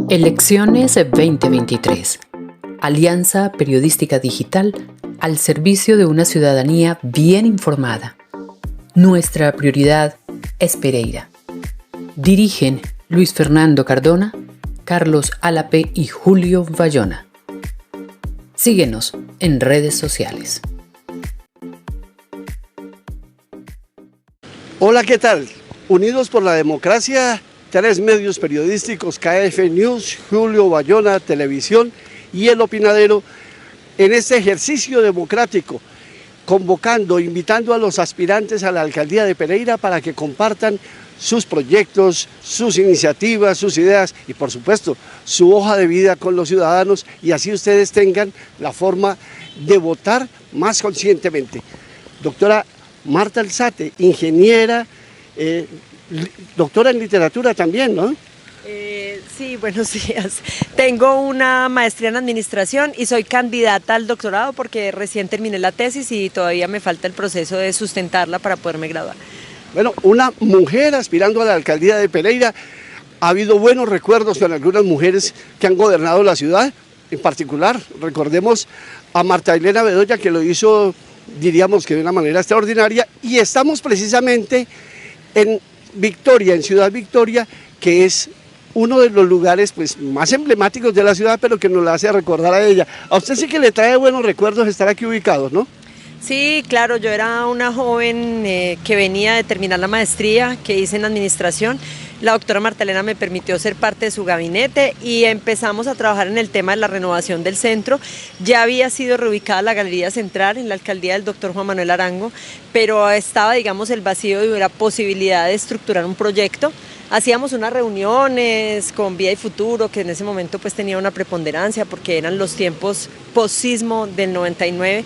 Elecciones 2023. Alianza Periodística Digital al servicio de una ciudadanía bien informada. Nuestra prioridad es Pereira. Dirigen Luis Fernando Cardona, Carlos Álape y Julio Bayona. Síguenos en redes sociales. Hola, ¿qué tal? Unidos por la democracia, 3 medios periodísticos, KF News, Julio Bayona, Televisión y El Opinadero, en este ejercicio democrático, convocando, invitando a los aspirantes a la alcaldía de Pereira para que compartan sus proyectos, sus iniciativas, sus ideas y por supuesto su hoja de vida con los ciudadanos, y así ustedes tengan la forma de votar más conscientemente. Doctora Marta Alzate, ingeniera, doctora en literatura también, ¿no? Sí, buenos días. Tengo una maestría en administración y soy candidata al doctorado porque recién terminé la tesis y todavía me falta el proceso de sustentarla para poderme graduar. Bueno, una mujer aspirando a la alcaldía de Pereira. Ha habido buenos recuerdos con algunas mujeres que han gobernado la ciudad. En particular, recordemos a Marta Elena Bedoya, que lo hizo, diríamos que de una manera extraordinaria, y estamos precisamente en Victoria, en Ciudad Victoria, que es uno de los lugares pues, más emblemáticos de la ciudad, pero que nos la hace recordar a ella. A usted sí que le trae buenos recuerdos estar aquí ubicados, ¿no? Sí, claro, yo era una joven que venía de terminar la maestría que hice en administración. La doctora Marta Elena me permitió ser parte de su gabinete y empezamos a trabajar en el tema de la renovación del centro. Ya había sido reubicada la Galería Central en la alcaldía del doctor Juan Manuel Arango, pero estaba, digamos, el vacío y la posibilidad de estructurar un proyecto. Hacíamos unas reuniones con Vida y Futuro, que en ese momento pues tenía una preponderancia porque eran los tiempos post-sismo del 99,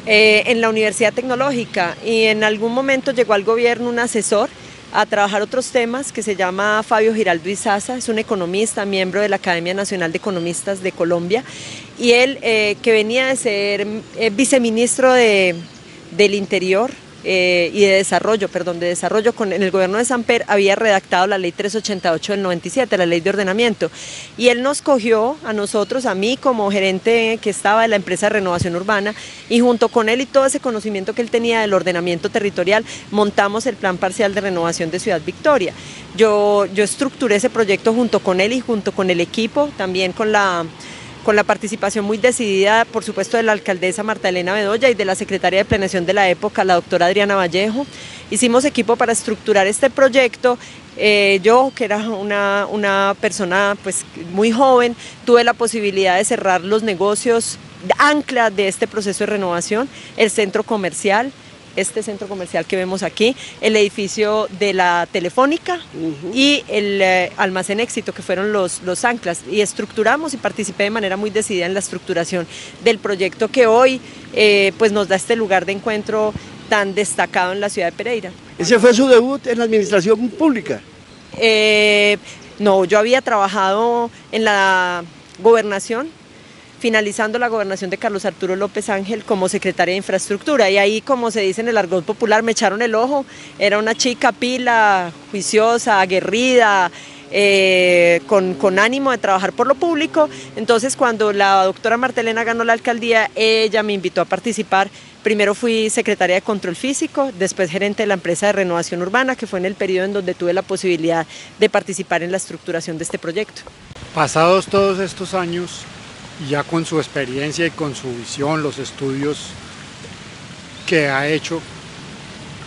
en la Universidad Tecnológica, y en algún momento llegó al gobierno un asesor a trabajar otros temas que se llama Fabio Giraldo Izaza, es un economista, miembro de la Academia Nacional de Economistas de Colombia, y él que venía de ser viceministro del Interior y de desarrollo en el gobierno de Samper, había redactado la ley 388 del 97, la ley de ordenamiento, y él nos cogió a nosotros, a mí como gerente que estaba de la empresa de renovación urbana, y junto con él y todo ese conocimiento que él tenía del ordenamiento territorial, montamos el plan parcial de renovación de Ciudad Victoria. Yo estructuré ese proyecto junto con él y junto con el equipo, también con la participación muy decidida, por supuesto, de la alcaldesa Marta Elena Bedoya y de la secretaria de Planeación de la época, la doctora Adriana Vallejo. Hicimos equipo para estructurar este proyecto. Yo, que era una persona pues, muy joven, tuve la posibilidad de cerrar los negocios ancla de este proceso de renovación, el centro comercial, este centro comercial que vemos aquí, el edificio de la Telefónica y el almacén Éxito, que fueron los anclas, y estructuramos y participé de manera muy decidida en la estructuración del proyecto que hoy pues nos da este lugar de encuentro tan destacado en la ciudad de Pereira. ¿Ese fue su debut en la administración pública? No, yo había trabajado en la gobernación, finalizando la gobernación de Carlos Arturo López Ángel como secretaria de Infraestructura, y ahí, como se dice en el argot popular, me echaron el ojo. Era una chica pila, juiciosa, aguerrida, con ánimo de trabajar por lo público. Entonces, cuando la doctora Marta Elena ganó la alcaldía, ella me invitó a participar. Primero fui secretaria de Control Físico, después gerente de la empresa de renovación urbana, que fue en el periodo en donde tuve la posibilidad de participar en la estructuración de este proyecto. Pasados todos estos años, ya con su experiencia y con su visión, los estudios que ha hecho,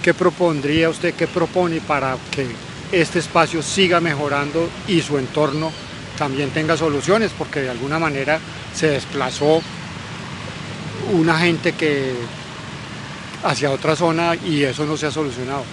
¿qué propondría usted, qué propone para que este espacio siga mejorando y su entorno también tenga soluciones? Porque de alguna manera se desplazó una gente hacia otra zona y eso no se ha solucionado.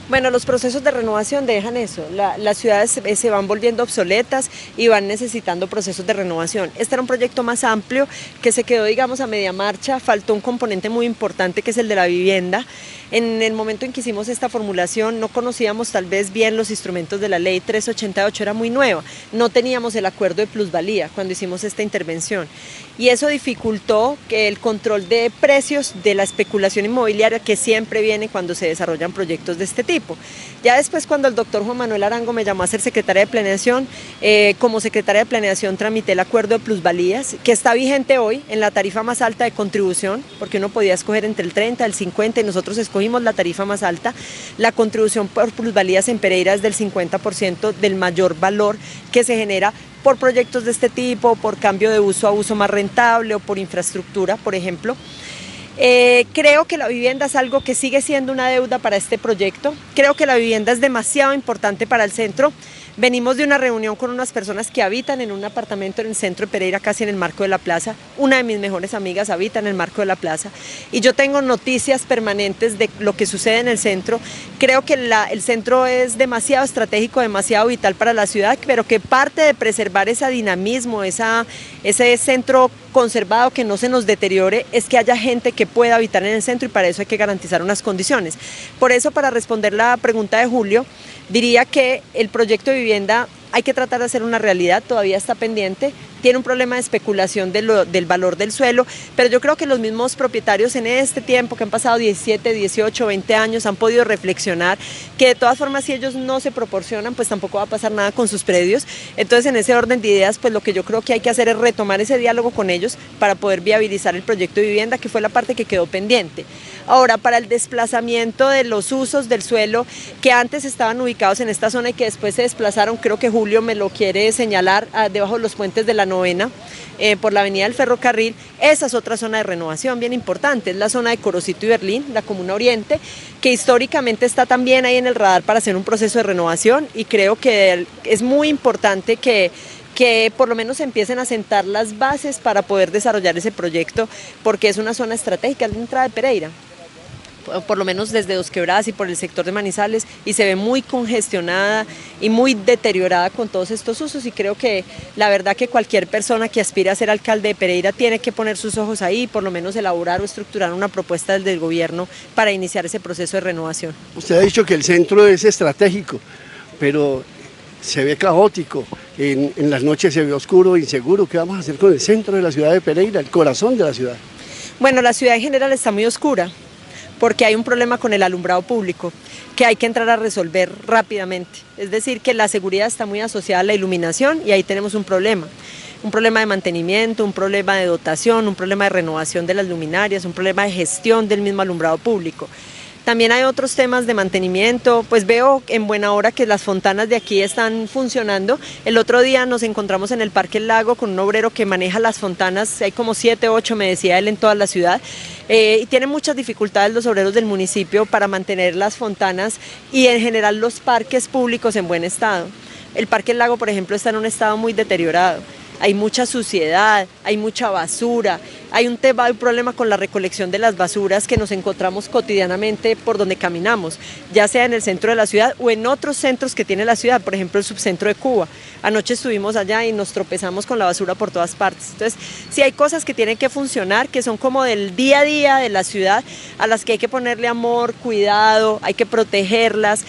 Bueno, los procesos de renovación dejan eso, las ciudades se van volviendo obsoletas y van necesitando procesos de renovación. Este era un proyecto más amplio que se quedó, digamos, a media marcha, faltó un componente muy importante que es el de la vivienda. En el momento en que hicimos esta formulación no conocíamos tal vez bien los instrumentos de la ley 388, era muy nueva, no teníamos el acuerdo de plusvalía cuando hicimos esta intervención, y eso dificultó que el control de precios de la especulación inmobiliaria que siempre viene cuando se desarrollan proyectos de este tipo. tipo. Ya después, cuando el doctor Juan Manuel Arango me llamó a ser secretaria de planeación, como secretaria de planeación tramité el acuerdo de plusvalías, que está vigente hoy en la tarifa más alta de contribución, porque uno podía escoger entre el 30, el 50 y nosotros escogimos la tarifa más alta. La contribución por plusvalías en Pereira es del 50% del mayor valor que se genera por proyectos de este tipo, por cambio de uso a uso más rentable o por infraestructura, por ejemplo. Creo que la vivienda es algo que sigue siendo una deuda para este proyecto. Creo que la vivienda es demasiado importante para el centro. Venimos de una reunión con unas personas que habitan en un apartamento en el centro de Pereira, casi en el marco de la plaza. Una de mis mejores amigas habita en el marco de la plaza y yo tengo noticias permanentes de lo que sucede en el centro. Creo que el centro es demasiado estratégico, demasiado vital para la ciudad, pero que parte de preservar ese dinamismo, ese centro conservado, que no se nos deteriore, es que haya gente que pueda habitar en el centro, y para eso hay que garantizar unas condiciones. Por eso, para responder la pregunta de Julio, diría que el proyecto de vivienda hay que tratar de hacer una realidad, todavía está pendiente, tiene un problema de especulación del valor del suelo, pero yo creo que los mismos propietarios en este tiempo, que han pasado 17, 18, 20 años, han podido reflexionar que de todas formas, si ellos no se proporcionan, pues tampoco va a pasar nada con sus predios. Entonces, en ese orden de ideas, pues lo que yo creo que hay que hacer es retomar ese diálogo con ellos para poder viabilizar el proyecto de vivienda, que fue la parte que quedó pendiente. Ahora, para el desplazamiento de los usos del suelo que antes estaban ubicados en esta zona y que después se desplazaron, creo que Julio me lo quiere señalar, debajo de los puentes de la Novena, por la avenida del Ferrocarril. Esa es otra zona de renovación bien importante, es la zona de Corocito y Berlín, la Comuna Oriente, que históricamente está también ahí en el radar para hacer un proceso de renovación, y creo que es muy importante que por lo menos empiecen a sentar las bases para poder desarrollar ese proyecto, porque es una zona estratégica, es la entrada de Pereira, por lo menos desde Dos Quebradas y por el sector de Manizales, y se ve muy congestionada y muy deteriorada con todos estos usos, y creo que la verdad que cualquier persona que aspira a ser alcalde de Pereira tiene que poner sus ojos ahí y por lo menos elaborar o estructurar una propuesta desde el gobierno para iniciar ese proceso de renovación. Usted ha dicho que el centro es estratégico, pero se ve caótico, en las noches se ve oscuro, inseguro. ¿Qué vamos a hacer con el centro de la ciudad de Pereira, el corazón de la ciudad? Bueno, la ciudad en general está muy oscura, porque hay un problema con el alumbrado público que hay que entrar a resolver rápidamente. Es decir, que la seguridad está muy asociada a la iluminación, y ahí tenemos un problema de mantenimiento, un problema de dotación, un problema de renovación de las luminarias, un problema de gestión del mismo alumbrado público. También hay otros temas de mantenimiento, pues veo en buena hora que las fontanas de aquí están funcionando. El otro día nos encontramos en el Parque El Lago con un obrero que maneja las fontanas, hay como 7, 8, me decía él, en toda la ciudad, y tienen muchas dificultades los obreros del municipio para mantener las fontanas y en general los parques públicos en buen estado. El Parque El Lago, por ejemplo, está en un estado muy deteriorado. Hay mucha suciedad, hay mucha basura, hay un problema con la recolección de las basuras que nos encontramos cotidianamente por donde caminamos, ya sea en el centro de la ciudad o en otros centros que tiene la ciudad, por ejemplo el subcentro de Cuba. Anoche estuvimos allá y nos tropezamos con la basura por todas partes. Entonces, sí hay cosas que tienen que funcionar, que son como del día a día de la ciudad, a las que hay que ponerle amor, cuidado, hay que protegerlas.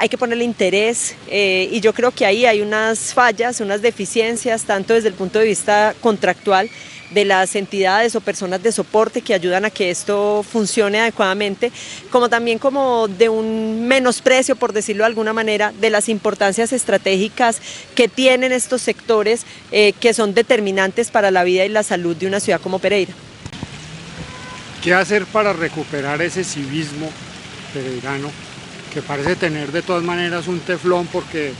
Hay que ponerle interés, y yo creo que ahí hay unas fallas, unas deficiencias, tanto desde el punto de vista contractual de las entidades o personas de soporte que ayudan a que esto funcione adecuadamente, como también como de un menosprecio, por decirlo de alguna manera, de las importancias estratégicas que tienen estos sectores, que son determinantes para la vida y la salud de una ciudad como Pereira. ¿Qué hacer para recuperar ese civismo pereirano, que parece tener de todas maneras un teflón, porque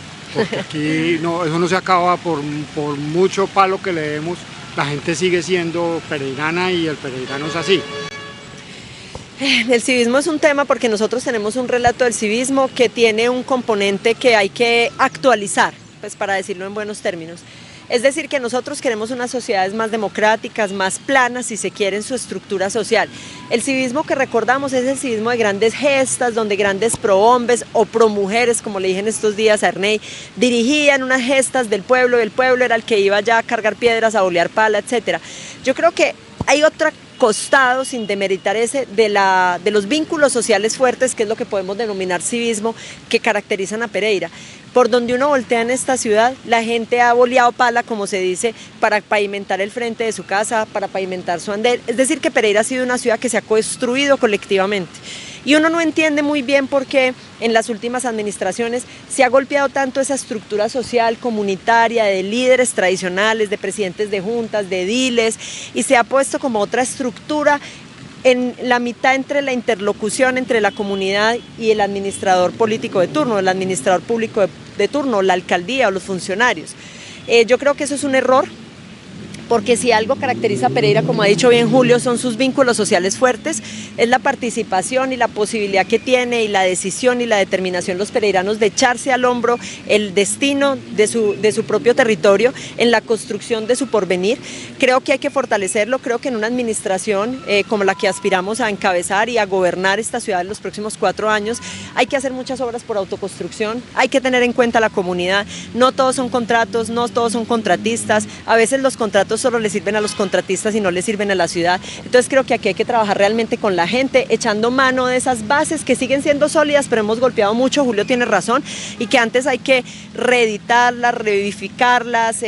aquí eso no se acaba por mucho palo que le demos, la gente sigue siendo pereirana y el pereirano es así? El civismo es un tema porque nosotros tenemos un relato del civismo que tiene un componente que hay que actualizar, pues para decirlo en buenos términos. Es decir, que nosotros queremos unas sociedades más democráticas, más planas, si se quiere, en su estructura social. El civismo que recordamos es el civismo de grandes gestas, donde grandes prohombres o promujeres, como le dije en estos días a Ernei, dirigían unas gestas del pueblo, y el pueblo era el que iba ya a cargar piedras, a bolear pala, etc. Yo creo que hay otro costado, sin demeritar ese, de los vínculos sociales fuertes, que es lo que podemos denominar civismo, que caracterizan a Pereira. Por donde uno voltea en esta ciudad, la gente ha boleado pala, como se dice, para pavimentar el frente de su casa, para pavimentar su andén. Es decir, que Pereira ha sido una ciudad que se ha construido colectivamente. Y uno no entiende muy bien por qué en las últimas administraciones se ha golpeado tanto esa estructura social, comunitaria, de líderes tradicionales, de presidentes de juntas, de ediles, y se ha puesto como otra estructura en la mitad entre la interlocución entre la comunidad y el administrador político de turno, el administrador público de turno, la alcaldía o los funcionarios. Yo creo que eso es un error, porque si algo caracteriza a Pereira, como ha dicho bien Julio, son sus vínculos sociales fuertes, es la participación y la posibilidad que tiene y la decisión y la determinación los pereiranos de echarse al hombro el destino de su propio territorio en la construcción de su porvenir. Creo que hay que fortalecerlo, creo que en una administración como la que aspiramos a encabezar y a gobernar esta ciudad en los próximos 4 años, hay que hacer muchas obras por autoconstrucción, hay que tener en cuenta la comunidad, no todos son contratos, no todos son contratistas, a veces los contratos solo le sirven a los contratistas y no le sirven a la ciudad. Entonces creo que aquí hay que trabajar realmente con la gente, echando mano de esas bases que siguen siendo sólidas, pero hemos golpeado mucho, Julio tiene razón, y que antes hay que reeditarlas, revivificarlas,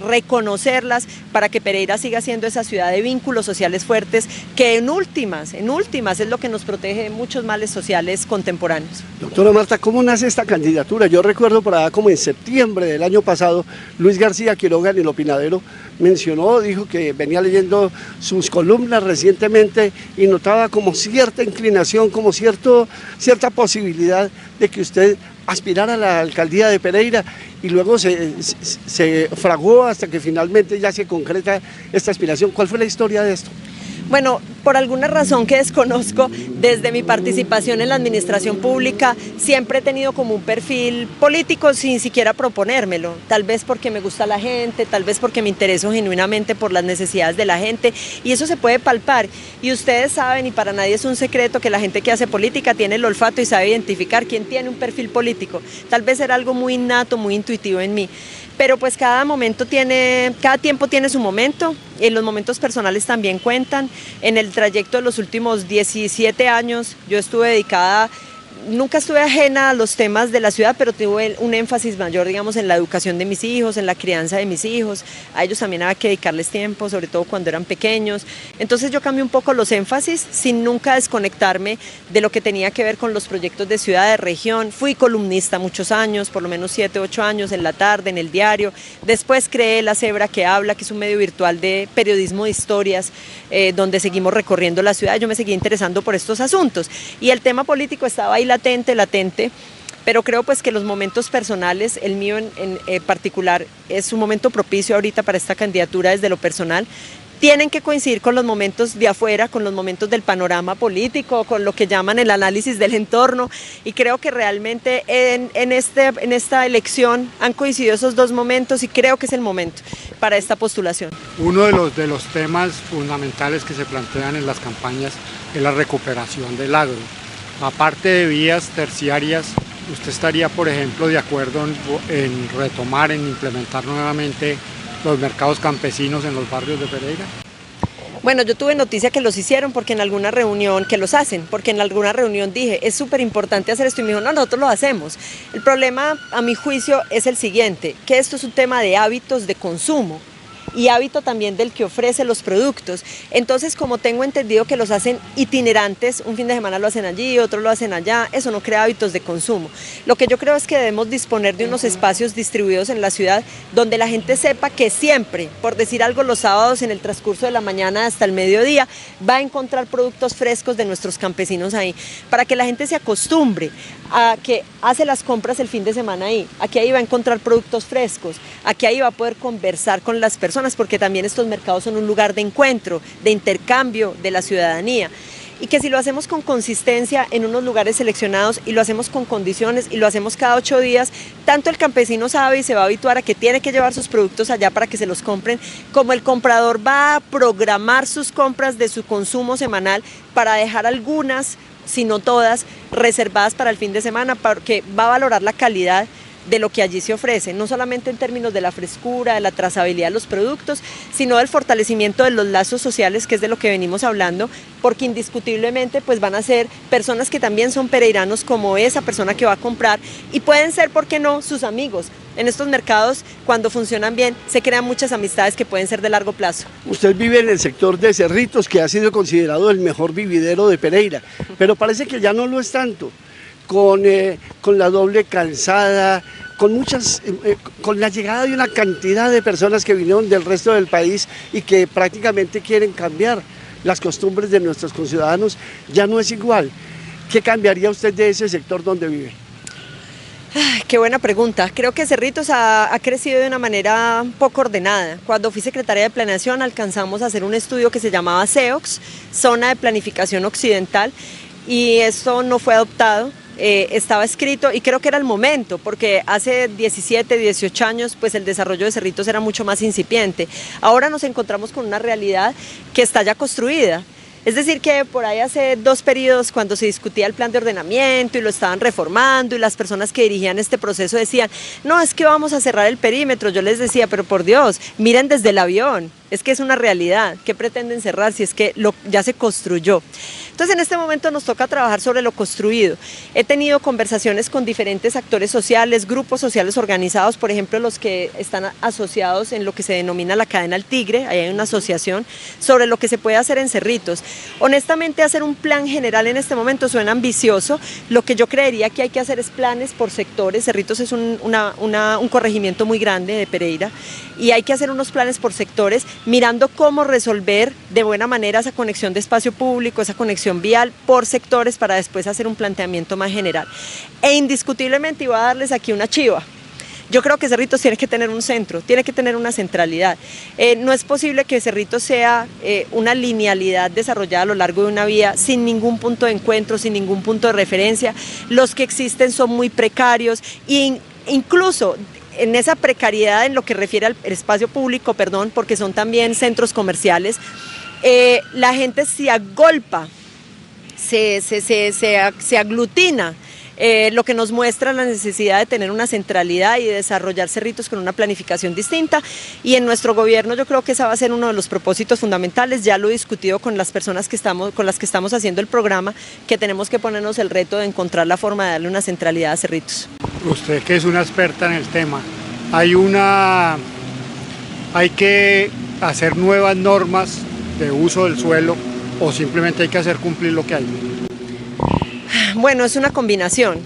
reconocerlas, para que Pereira siga siendo esa ciudad de vínculos sociales fuertes, que en últimas es lo que nos protege de muchos males sociales contemporáneos. Doctora Marta, ¿cómo nace esta candidatura? Yo recuerdo por allá como en septiembre del año pasado, Luis García Quiroga en El Opinadero dijo que venía leyendo sus columnas recientemente y notaba como cierta inclinación, como cierta posibilidad de que usted aspirara a la alcaldía de Pereira, y luego se fraguó hasta que finalmente ya se concreta esta aspiración. ¿Cuál fue la historia de esto? Bueno, por alguna razón que desconozco, desde mi participación en la administración pública siempre he tenido como un perfil político sin siquiera proponérmelo, tal vez porque me gusta la gente, tal vez porque me intereso genuinamente por las necesidades de la gente, y eso se puede palpar, y ustedes saben, y para nadie es un secreto, que la gente que hace política tiene el olfato y sabe identificar quién tiene un perfil político. Tal vez era algo muy innato, muy intuitivo en mí. Pero pues cada tiempo tiene su momento, y los momentos personales también cuentan. En el trayecto de los últimos 17 años yo estuve dedicada, nunca estuve ajena a los temas de la ciudad, pero tuve un énfasis mayor, digamos, en la educación de mis hijos, en la crianza de mis hijos. A ellos también había que dedicarles tiempo, sobre todo cuando eran pequeños. Entonces yo cambié un poco los énfasis sin nunca desconectarme de lo que tenía que ver con los proyectos de ciudad, de región. Fui columnista muchos años, por lo menos 7, 8 años, en la tarde, en el diario. Después creé La Cebra que Habla, que es un medio virtual de periodismo de historias, donde seguimos recorriendo la ciudad. Yo me seguí interesando por estos asuntos, y el tema político estaba ahí latente, pero creo pues que los momentos personales, el mío en particular, es un momento propicio ahorita para esta candidatura desde lo personal. Tienen que coincidir con los momentos de afuera, con los momentos del panorama político, con lo que llaman el análisis del entorno, y creo que realmente en esta elección han coincidido esos dos momentos, y creo que es el momento para esta postulación. Uno de los temas fundamentales que se plantean en las campañas es la recuperación del agro. Aparte de vías terciarias, ¿usted estaría, por ejemplo, de acuerdo en retomar, en implementar nuevamente los mercados campesinos en los barrios de Pereira? Bueno, yo tuve noticia que los hicieron, porque en alguna reunión, que los hacen, porque en alguna reunión dije, es súper importante hacer esto, y me dijo, no, nosotros lo hacemos. El problema, a mi juicio, es el siguiente, que esto es un tema de hábitos de consumo, y hábito también del que ofrece los productos. Entonces, como tengo entendido que los hacen itinerantes, un fin de semana lo hacen allí, otro lo hacen allá, eso no crea hábitos de consumo. Lo que yo creo es que debemos disponer de unos espacios distribuidos en la ciudad donde la gente sepa que siempre, por decir algo, los sábados en el transcurso de la mañana hasta el mediodía, va a encontrar productos frescos de nuestros campesinos ahí, para que la gente se acostumbre a que hace las compras el fin de semana ahí, a que ahí va a encontrar productos frescos, a que ahí va a poder conversar con las personas, porque también estos mercados son un lugar de encuentro, de intercambio de la ciudadanía, y que si lo hacemos con consistencia en unos lugares seleccionados, y lo hacemos con condiciones, y lo hacemos cada 8 días, tanto el campesino sabe y se va a habituar a que tiene que llevar sus productos allá para que se los compren, como el comprador va a programar sus compras de su consumo semanal para dejar algunas, si no todas, reservadas para el fin de semana, porque va a valorar la calidad de lo que allí se ofrece, no solamente en términos de la frescura, de la trazabilidad de los productos, sino del fortalecimiento de los lazos sociales, que es de lo que venimos hablando, porque indiscutiblemente pues van a ser personas que también son pereiranos, como esa persona que va a comprar, y pueden ser, ¿por qué no?, sus amigos, En estos mercados, cuando funcionan bien, se crean muchas amistades que pueden ser de largo plazo. Usted vive en el sector de Cerritos, que ha sido considerado el mejor vividero de Pereira, pero parece que ya no lo es tanto, con la doble calzada, con la llegada de una cantidad de personas que vinieron del resto del país y que prácticamente quieren cambiar las costumbres de nuestros conciudadanos, ya no es igual. ¿Qué cambiaría usted de ese sector donde vive? Qué buena pregunta. Creo que Cerritos ha crecido de una manera poco ordenada. Cuando fui secretaria de Planeación alcanzamos a hacer un estudio que se llamaba CEOX, Zona de Planificación Occidental, y esto no fue adoptado. Estaba escrito y creo que era el momento, porque hace 17, 18 años pues el desarrollo de Cerritos era mucho más incipiente. Ahora nos encontramos con una realidad que está ya construida. Es decir, que por ahí hace 2 periodos, cuando se discutía el plan de ordenamiento y lo estaban reformando y las personas que dirigían este proceso decían, no, es que vamos a cerrar el perímetro. Yo les decía, pero por Dios, miren desde el avión, es que es una realidad. ¿Qué pretenden cerrar si es que ya se construyó? Entonces en este momento nos toca trabajar sobre lo construido. He tenido conversaciones con diferentes actores sociales, grupos sociales organizados, por ejemplo los que están asociados en lo que se denomina la cadena El Tigre, ahí hay una asociación, sobre lo que se puede hacer en Cerritos. Honestamente hacer un plan general en este momento suena ambicioso, lo que yo creería que hay que hacer es planes por sectores. Cerritos es un corregimiento muy grande de Pereira y hay que hacer unos planes por sectores, mirando cómo resolver de buena manera esa conexión de espacio público, esa conexión vial por sectores para después hacer un planteamiento más general. E indiscutiblemente, iba a darles aquí una chiva, yo creo que Cerritos tiene que tener un centro, tiene que tener una centralidad. No es posible que Cerritos sea una linealidad desarrollada a lo largo de una vía sin ningún punto de encuentro, sin ningún punto de referencia. Los que existen son muy precarios e incluso en esa precariedad en lo que refiere al espacio público, porque son también centros comerciales, la gente se agolpa, se aglutina, lo que nos muestra la necesidad de tener una centralidad y de desarrollar Cerritos con una planificación distinta, y en nuestro gobierno yo creo que ese va a ser uno de los propósitos fundamentales. Ya lo he discutido con las personas con las que estamos haciendo el programa, que tenemos que ponernos el reto de encontrar la forma de darle una centralidad a Cerritos. Usted, que es una experta en el tema, hay que hacer nuevas normas de uso del suelo, o simplemente hay que hacer cumplir lo que hay. Bueno, es una combinación.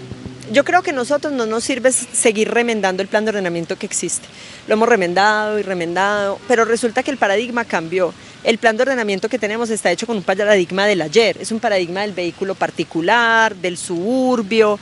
Yo creo que a nosotros no nos sirve seguir remendando el plan de ordenamiento que existe. Lo hemos remendado y remendado, pero resulta que el paradigma cambió. El plan de ordenamiento que tenemos está hecho con un paradigma del ayer, es un paradigma del vehículo particular, del suburbio,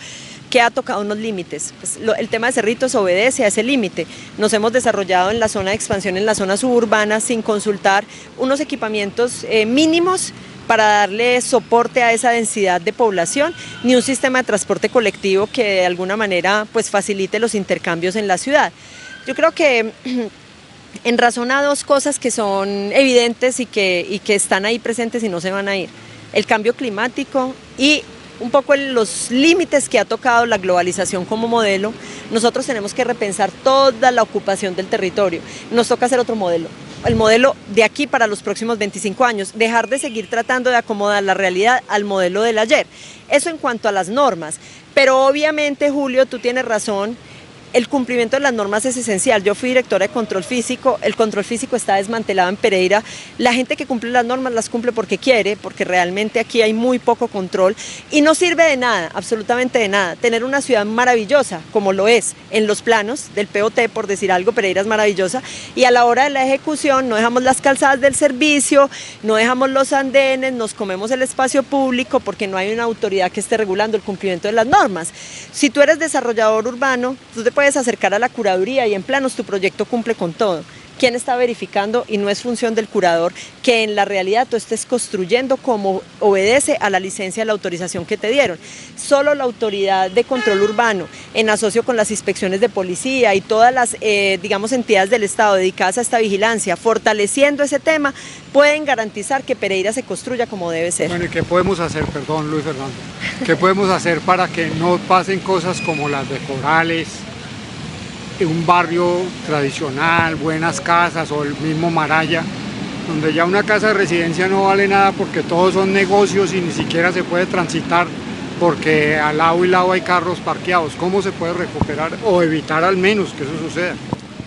que ha tocado unos límites. Pues el tema de Cerritos obedece a ese límite. Nos hemos desarrollado en la zona de expansión, en la zona suburbana, sin consultar unos equipamientos mínimos para darle soporte a esa densidad de población, ni un sistema de transporte colectivo que de alguna manera pues facilite los intercambios en la ciudad. Yo creo que en razón a 2 cosas que son evidentes y que están ahí presentes y no se van a ir: el cambio climático y un poco los límites que ha tocado la globalización como modelo. Nosotros tenemos que repensar toda la ocupación del territorio. Nos toca hacer otro modelo, el modelo de aquí para los próximos 25 años, dejar de seguir tratando de acomodar la realidad al modelo del ayer. Eso en cuanto a las normas, pero obviamente, Julio, tú tienes razón, el cumplimiento de las normas es esencial. Yo fui directora de control físico, el control físico está desmantelado en Pereira. La gente que cumple las normas las cumple porque quiere, porque realmente aquí hay muy poco control y no sirve de nada, absolutamente de nada, tener una ciudad maravillosa como lo es en los planos del POT, por decir algo. Pereira es maravillosa, y a la hora de la ejecución no dejamos las calzadas del servicio, no dejamos los andenes, nos comemos el espacio público porque no hay una autoridad que esté regulando el cumplimiento de las normas. Si tú eres desarrollador urbano, tú te puedes acercar a la curaduría y en planos tu proyecto cumple con todo. ¿Quién está verificando? Y no es función del curador que en la realidad tú estés construyendo como obedece a la licencia de la autorización que te dieron. Solo la autoridad de control urbano, en asocio con las inspecciones de policía y todas las entidades del Estado dedicadas a esta vigilancia, fortaleciendo ese tema, pueden garantizar que Pereira se construya como debe ser. Bueno, ¿y qué podemos hacer, perdón Luis Fernando, qué podemos hacer para que no pasen cosas como las de Corales, un barrio tradicional, buenas casas, o el mismo Maraya, donde ya una casa de residencia no vale nada porque todos son negocios y ni siquiera se puede transitar porque al lado y lado hay carros parqueados. ¿Cómo se puede recuperar o evitar al menos que eso suceda?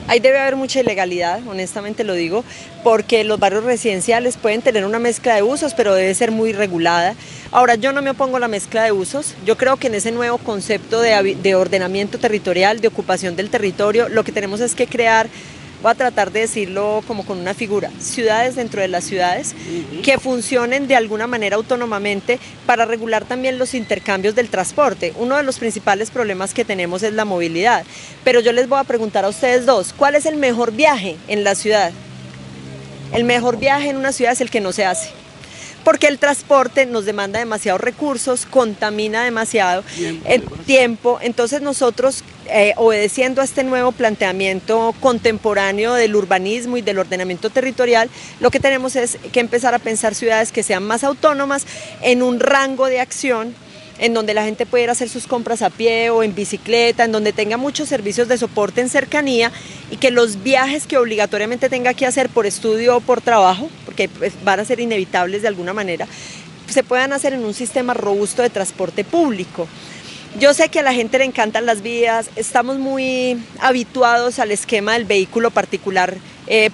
Ahí debe haber mucha ilegalidad, honestamente lo digo, porque los barrios residenciales pueden tener una mezcla de usos, pero debe ser muy regulada. Ahora, yo no me opongo a la mezcla de usos, yo creo que en ese nuevo concepto de ordenamiento territorial, de ocupación del territorio, lo que tenemos es que crear, voy a tratar de decirlo como con una figura, ciudades dentro de las ciudades que funcionen de alguna manera autónomamente para regular también los intercambios del transporte. Uno de los principales problemas que tenemos es la movilidad, pero yo les voy a preguntar a ustedes dos, ¿cuál es el mejor viaje en la ciudad? El mejor viaje en una ciudad es el que no se hace, porque el transporte nos demanda demasiados recursos, contamina demasiado tiempo. Entonces nosotros, obedeciendo a este nuevo planteamiento contemporáneo del urbanismo y del ordenamiento territorial, lo que tenemos es que empezar a pensar ciudades que sean más autónomas en un rango de acción, en donde la gente puede ir a hacer sus compras a pie o en bicicleta, en donde tenga muchos servicios de soporte en cercanía y que los viajes que obligatoriamente tenga que hacer por estudio o por trabajo, porque pues, van a ser inevitables de alguna manera, se puedan hacer en un sistema robusto de transporte público. Yo sé que a la gente le encantan las vías, estamos muy habituados al esquema del vehículo particular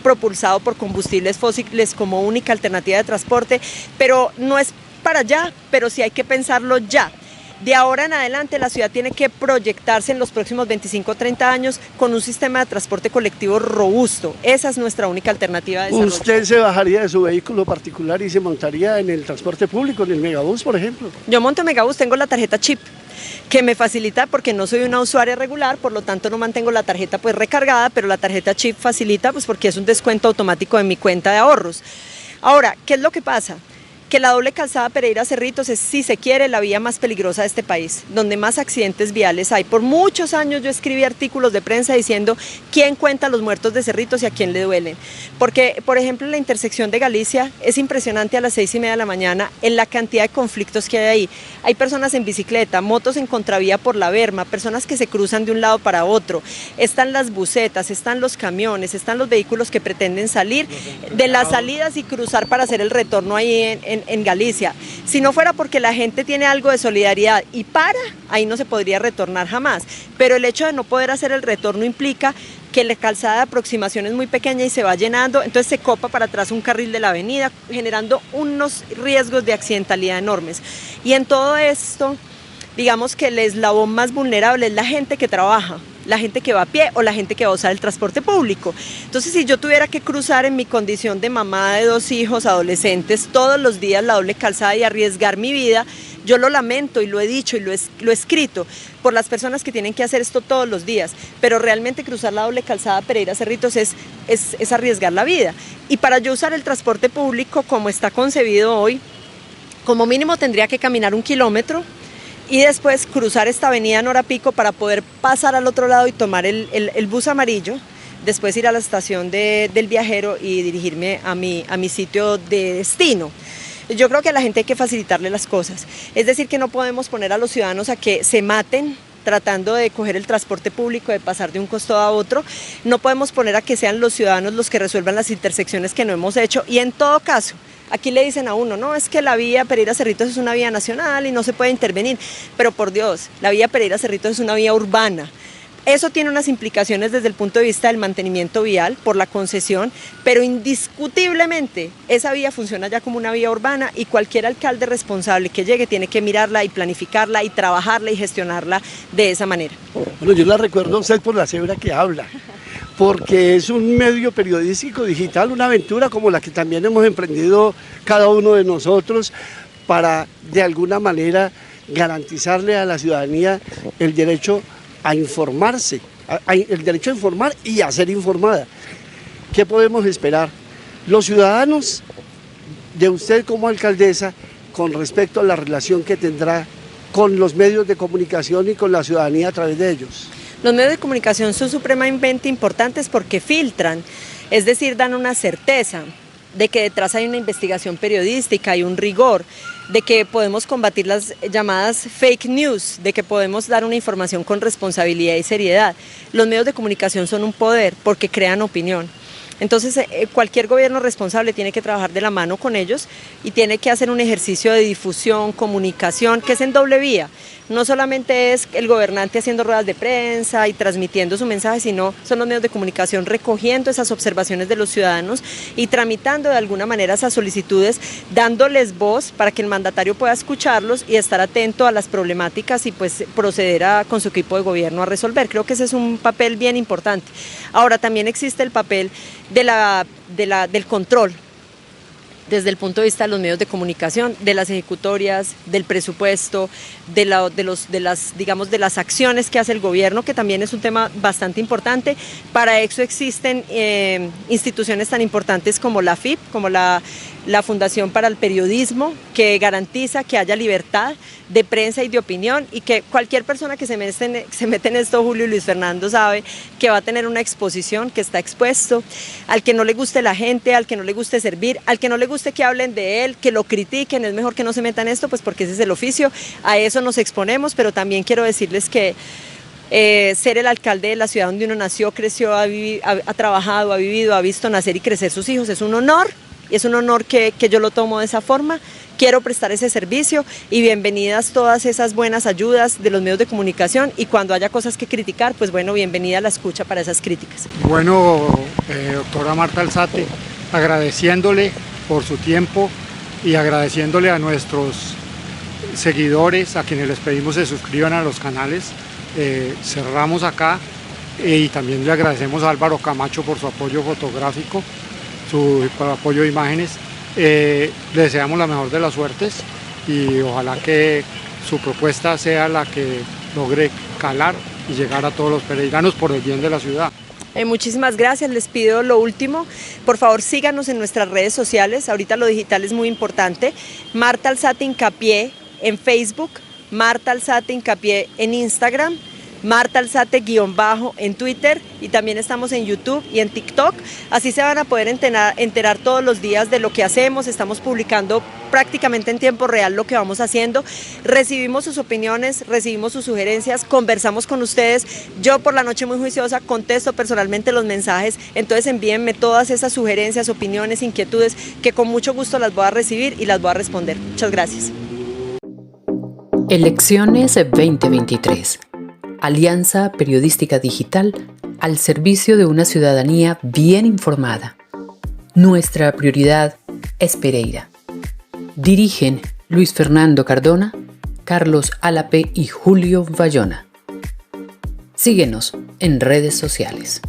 propulsado por combustibles fósiles como única alternativa de transporte, pero no es para allá, pero sí hay que pensarlo ya. De ahora en adelante la ciudad tiene que proyectarse en los próximos 25 o 30 años con un sistema de transporte colectivo robusto. Esa es nuestra única alternativa de desarrollo. ¿Usted se bajaría de su vehículo particular y se montaría en el transporte público, en el megabús, por ejemplo? Yo monto megabús, tengo la tarjeta chip, que me facilita porque no soy una usuaria regular, por lo tanto no mantengo la tarjeta pues recargada, pero la tarjeta chip facilita pues porque es un descuento automático en mi cuenta de ahorros. Ahora, ¿qué es lo que pasa? Que la doble calzada Pereira-Cerritos es, si se quiere, la vía más peligrosa de este país, donde más accidentes viales hay. Por muchos años yo escribí artículos de prensa diciendo quién cuenta los muertos de Cerritos y a quién le duelen. Porque, por ejemplo, en la intersección de Galicia es impresionante a las 6:30 de la mañana en la cantidad de conflictos que hay ahí. Hay personas en bicicleta, motos en contravía por la berma, personas que se cruzan de un lado para otro. Están las busetas, están los camiones, están los vehículos que pretenden salir de las salidas y cruzar para hacer el retorno ahí en Galicia. Si no fuera porque la gente tiene algo de solidaridad y para, ahí no se podría retornar jamás. Pero el hecho de no poder hacer el retorno implica que la calzada de aproximación es muy pequeña y se va llenando, entonces se copa para atrás un carril de la avenida, generando unos riesgos de accidentalidad enormes. Y en todo esto, digamos que el eslabón más vulnerable es la gente que trabaja, la gente que va a pie o la gente que va a usar el transporte público. Entonces, si yo tuviera que cruzar en mi condición de mamá de 2 hijos adolescentes todos los días la doble calzada y arriesgar mi vida, yo lo lamento y lo he dicho y lo he escrito por las personas que tienen que hacer esto todos los días, pero realmente cruzar la doble calzada Pereira-Cerritos es arriesgar la vida. Y para yo usar el transporte público como está concebido hoy, como mínimo tendría que caminar 1 kilómetro, y después cruzar esta avenida Nora Pico para poder pasar al otro lado y tomar el bus amarillo, después ir a la estación del viajero y dirigirme a mi sitio de destino. Yo creo que a la gente hay que facilitarle las cosas, es decir, que no podemos poner a los ciudadanos a que se maten tratando de coger el transporte público, de pasar de un costado a otro. No podemos poner a que sean los ciudadanos los que resuelvan las intersecciones que no hemos hecho, y en todo caso, aquí le dicen a uno, no, es que la vía Pereira-Cerritos es una vía nacional y no se puede intervenir, pero por Dios, la vía Pereira-Cerritos es una vía urbana. Eso tiene unas implicaciones desde el punto de vista del mantenimiento vial por la concesión, pero indiscutiblemente esa vía funciona ya como una vía urbana y cualquier alcalde responsable que llegue tiene que mirarla y planificarla y trabajarla y gestionarla de esa manera. Bueno, yo la recuerdo a usted por la cebra que habla, porque es un medio periodístico digital, una aventura como la que también hemos emprendido cada uno de nosotros para de alguna manera garantizarle a la ciudadanía el derecho a informarse, el derecho a informar y a ser informada. ¿Qué podemos esperar los ciudadanos de usted como alcaldesa con respecto a la relación que tendrá con los medios de comunicación y con la ciudadanía a través de ellos? Los medios de comunicación son supremamente importantes porque filtran, es decir, dan una certeza de que detrás hay una investigación periodística y un rigor, de que podemos combatir las llamadas fake news, de que podemos dar una información con responsabilidad y seriedad. Los medios de comunicación son un poder porque crean opinión. Entonces cualquier gobierno responsable tiene que trabajar de la mano con ellos y tiene que hacer un ejercicio de difusión, comunicación, que es en doble vía. No solamente es el gobernante haciendo ruedas de prensa y transmitiendo su mensaje, sino son los medios de comunicación recogiendo esas observaciones de los ciudadanos y tramitando de alguna manera esas solicitudes, dándoles voz para que el mandatario pueda escucharlos y estar atento a las problemáticas y pues proceder con su equipo de gobierno a resolver. Creo que ese es un papel bien importante. Ahora también existe el papel del control, desde el punto de vista de los medios de comunicación, de las ejecutorias, del presupuesto, de las acciones que hace el gobierno, que también es un tema bastante importante. Para eso existen instituciones tan importantes como la FIP, como la Fundación para el Periodismo, que garantiza que haya libertad de prensa y de opinión, y que cualquier persona que se mete en esto, Julio y Luis Fernando, sabe que va a tener una exposición, que está expuesto. Al que no le guste la gente, al que no le guste servir, al que no le guste que hablen de él, que lo critiquen, es mejor que no se meta en esto, pues porque ese es el oficio, a eso nos exponemos. Pero también quiero decirles que ser el alcalde de la ciudad donde uno nació, creció, ha trabajado, ha vivido, ha visto nacer y crecer sus hijos, es un honor. Y es un honor que yo lo tomo de esa forma. Quiero prestar ese servicio y bienvenidas todas esas buenas ayudas de los medios de comunicación, y cuando haya cosas que criticar, pues bueno, bienvenida a la escucha para esas críticas. Bueno, doctora Marta Alzate, agradeciéndole por su tiempo y agradeciéndole a nuestros seguidores, a quienes les pedimos se suscriban a los canales. Cerramos acá y también le agradecemos a Álvaro Camacho por su apoyo fotográfico, su apoyo de imágenes. Le deseamos la mejor de las suertes y ojalá que su propuesta sea la que logre calar y llegar a todos los peregrinos por el bien de la ciudad. Muchísimas gracias, les pido lo último, por favor síganos en nuestras redes sociales, ahorita lo digital es muy importante. Marta Alzate Hincapié en Facebook, Marta Alzate Hincapié en Instagram, Marta Alzate _ en Twitter, y también estamos en YouTube y en TikTok. Así se van a poder enterar todos los días de lo que hacemos. Estamos publicando prácticamente en tiempo real lo que vamos haciendo. Recibimos sus opiniones, recibimos sus sugerencias, conversamos con ustedes. Yo por la noche, muy juiciosa, contesto personalmente los mensajes, entonces envíenme todas esas sugerencias, opiniones, inquietudes, que con mucho gusto las voy a recibir y las voy a responder. Muchas gracias. Elecciones 2023. Alianza Periodística Digital al servicio de una ciudadanía bien informada. Nuestra prioridad es Pereira. Dirigen Luis Fernando Cardona, Carlos Álape y Julio Bayona. Síguenos en redes sociales.